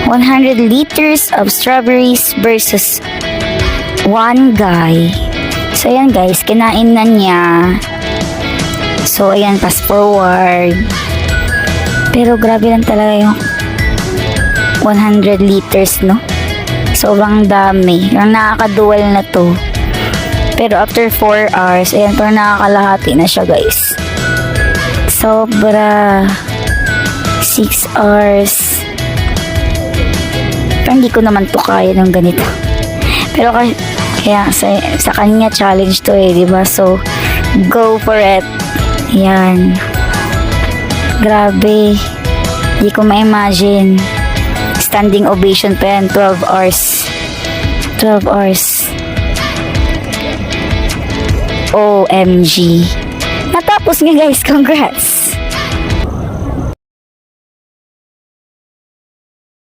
100 liters of strawberries versus one guy. So, ayan guys, kinain na niya. So, ayan, fast forward. Pero grabe lang talaga yung 100 liters, no? Sobrang dami. Yung nakakadual na to. Pero after 4 hours, ayan, parang nakakalahati na siya, guys. Sobra. 6 hours. Pero hindi ko naman to kaya ng ganito. Pero kaya sa kanya challenge to eh, diba? So, go for it. Yan. Grabe. Hindi ko ma-imagine. Standing ovation pa yan. 12 hours. 12 hours. OMG. Natapos nga guys. Congrats.